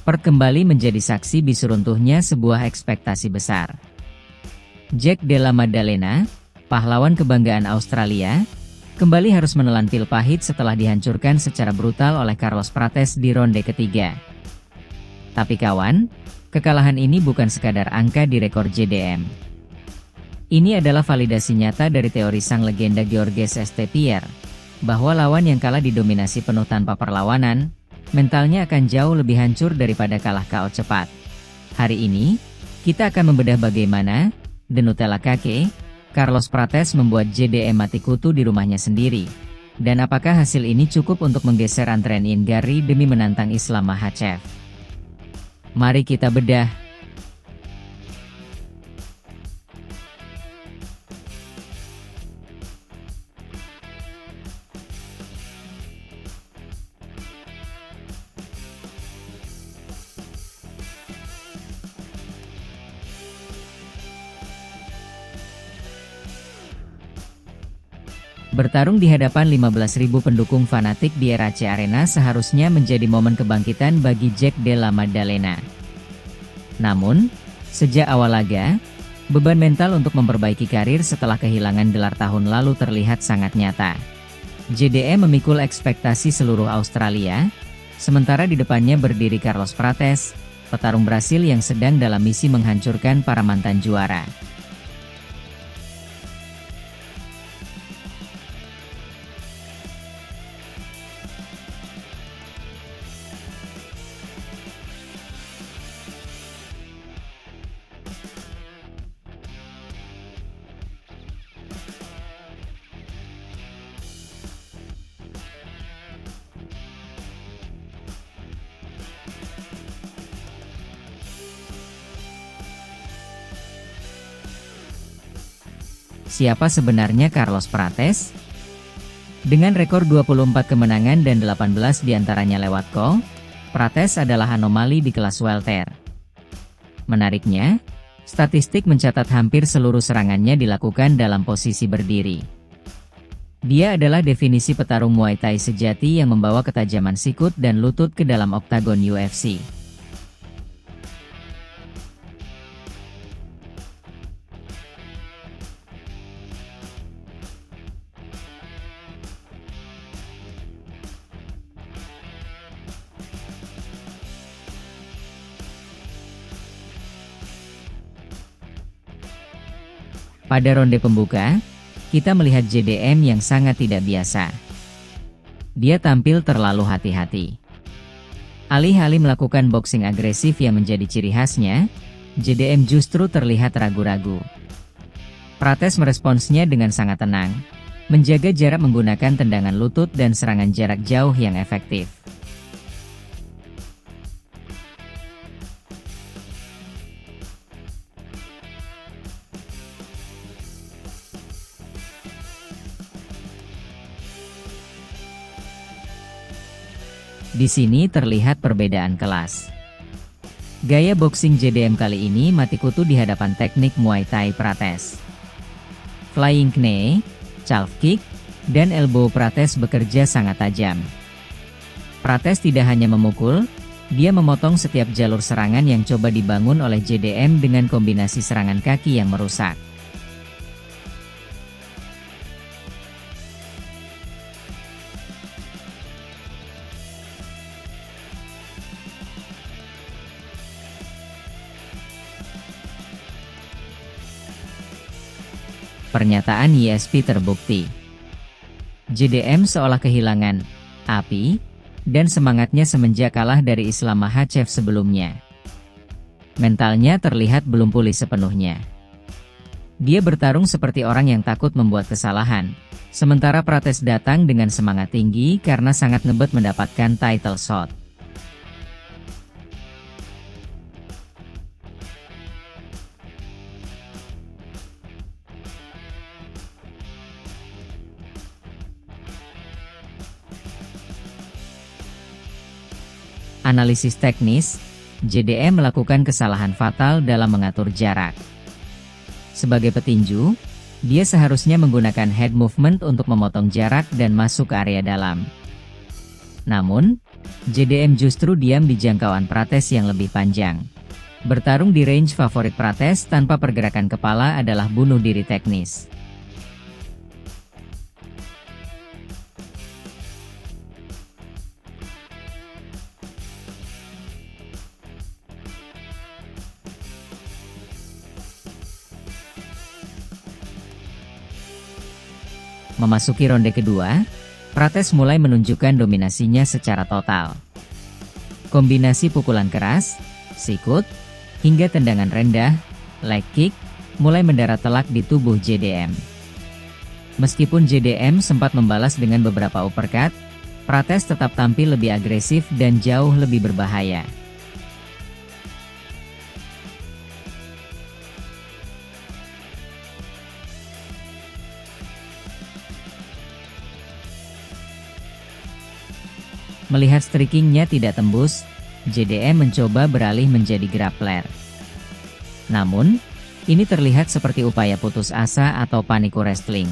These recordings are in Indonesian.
Perth kembali menjadi saksi bisu runtuhnya sebuah ekspektasi besar. Jack Della Maddalena, pahlawan kebanggaan Australia, kembali harus menelan pil pahit setelah dihancurkan secara brutal oleh Carlos Prates di ronde ketiga. Tapi kawan, kekalahan ini bukan sekadar angka di rekor JDM. Ini adalah validasi nyata dari teori sang legenda Georges St. Pierre, bahwa lawan yang kalah didominasi penuh tanpa perlawanan, mentalnya akan jauh lebih hancur daripada kalah KO cepat. Hari ini, kita akan membedah bagaimana The Nutella Kake, Carlos Prates membuat JDM mati kutu di rumahnya sendiri. Dan apakah hasil ini cukup untuk menggeser antrean Ian Garry demi menantang Islam Makhachev? Mari kita bedah. Bertarung di hadapan 15.000 pendukung fanatik di RAC Arena seharusnya menjadi momen kebangkitan bagi Jack Della Maddalena. Namun, sejak awal laga, beban mental untuk memperbaiki karir setelah kehilangan gelar tahun lalu terlihat sangat nyata. JDM memikul ekspektasi seluruh Australia, sementara di depannya berdiri Carlos Prates, petarung Brasil yang sedang dalam misi menghancurkan para mantan juara. Siapa sebenarnya Carlos Prates? Dengan rekor 24 kemenangan dan 18 diantaranya lewat KO, Prates adalah anomali di kelas welter. Menariknya, statistik mencatat hampir seluruh serangannya dilakukan dalam posisi berdiri. Dia adalah definisi petarung Muay Thai sejati yang membawa ketajaman sikut dan lutut ke dalam oktagon UFC. Pada ronde pembuka, kita melihat JDM yang sangat tidak biasa. Dia tampil terlalu hati-hati. Alih-alih melakukan boxing agresif yang menjadi ciri khasnya, JDM justru terlihat ragu-ragu. Prates meresponsnya dengan sangat tenang, menjaga jarak menggunakan tendangan lutut dan serangan jarak jauh yang efektif. Di sini terlihat perbedaan kelas. Gaya boxing JDM kali ini mati kutu di hadapan teknik Muay Thai Prates. Flying knee, calf kick, dan elbow Prates bekerja sangat tajam. Prates tidak hanya memukul, dia memotong setiap jalur serangan yang coba dibangun oleh JDM dengan kombinasi serangan kaki yang merusak. Pernyataan YSP terbukti. JDM seolah kehilangan api dan semangatnya semenjak kalah dari Islam Makhachev sebelumnya. Mentalnya terlihat belum pulih sepenuhnya. Dia bertarung seperti orang yang takut membuat kesalahan, sementara Prates datang dengan semangat tinggi karena sangat ngebet mendapatkan title shot. Analisis teknis, JDM melakukan kesalahan fatal dalam mengatur jarak. Sebagai petinju, dia seharusnya menggunakan head movement untuk memotong jarak dan masuk ke area dalam. Namun, JDM justru diam di jangkauan Prates yang lebih panjang. Bertarung di range favorit Prates tanpa pergerakan kepala adalah bunuh diri teknis. Memasuki ronde kedua, Prates mulai menunjukkan dominasinya secara total. Kombinasi pukulan keras, sikut, hingga tendangan rendah, leg kick, mulai mendarat telak di tubuh JDM. Meskipun JDM sempat membalas dengan beberapa uppercut, Prates tetap tampil lebih agresif dan jauh lebih berbahaya. Melihat strikingnya tidak tembus, JDM mencoba beralih menjadi grappler. Namun, ini terlihat seperti upaya putus asa atau paniku wrestling.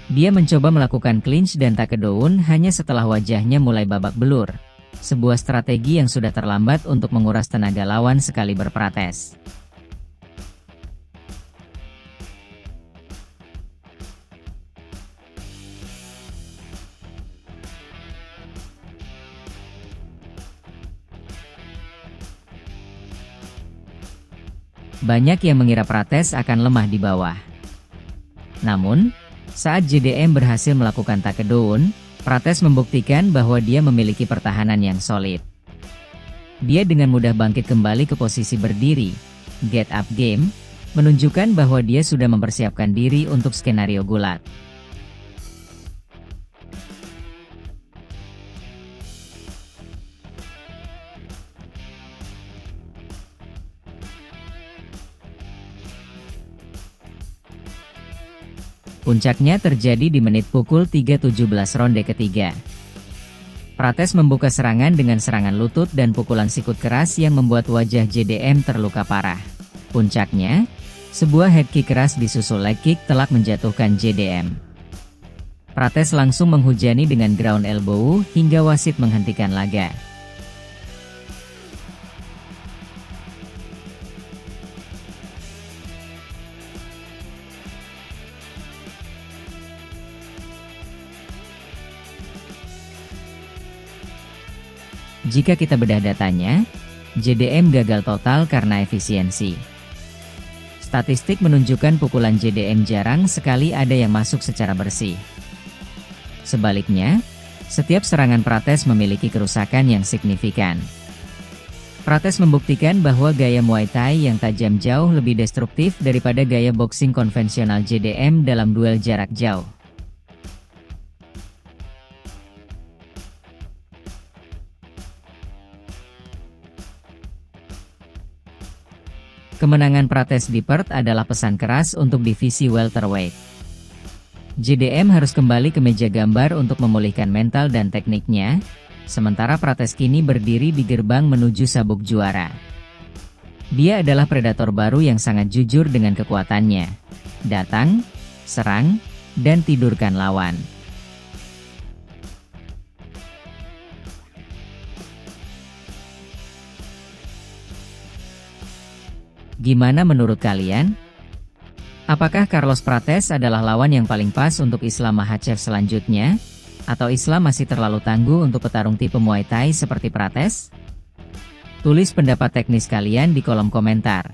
Dia mencoba melakukan clinch dan takedown hanya setelah wajahnya mulai babak belur. Sebuah strategi yang sudah terlambat untuk menguras tenaga lawan sekali berprates. Banyak yang mengira Prates akan lemah di bawah. Namun, saat JDM berhasil melakukan takedown, Prates membuktikan bahwa dia memiliki pertahanan yang solid. Dia dengan mudah bangkit kembali ke posisi berdiri, get up game, menunjukkan bahwa dia sudah mempersiapkan diri untuk skenario gulat. Puncaknya terjadi di menit pukul 3.17 ronde ketiga. Prates membuka serangan dengan serangan lutut dan pukulan sikut keras yang membuat wajah JDM terluka parah. Puncaknya, sebuah head kick keras disusul leg kick telak menjatuhkan JDM. Prates langsung menghujani dengan ground elbow hingga wasit menghentikan laga. Jika kita bedah datanya, JDM gagal total karena efisiensi. Statistik menunjukkan pukulan JDM jarang sekali ada yang masuk secara bersih. Sebaliknya, setiap serangan Prates memiliki kerusakan yang signifikan. Prates membuktikan bahwa gaya Muay Thai yang tajam jauh lebih destruktif daripada gaya boxing konvensional JDM dalam duel jarak jauh. Kemenangan Prates di Perth adalah pesan keras untuk divisi welterweight. JDM harus kembali ke meja gambar untuk memulihkan mental dan tekniknya, sementara Prates kini berdiri di gerbang menuju sabuk juara. Dia adalah predator baru yang sangat jujur dengan kekuatannya. Datang, serang, dan tidurkan lawan. Gimana menurut kalian? Apakah Carlos Prates adalah lawan yang paling pas untuk Islam Makhachev selanjutnya? Atau Islam masih terlalu tangguh untuk petarung tipe Muay Thai seperti Prates? Tulis pendapat teknis kalian di kolom komentar.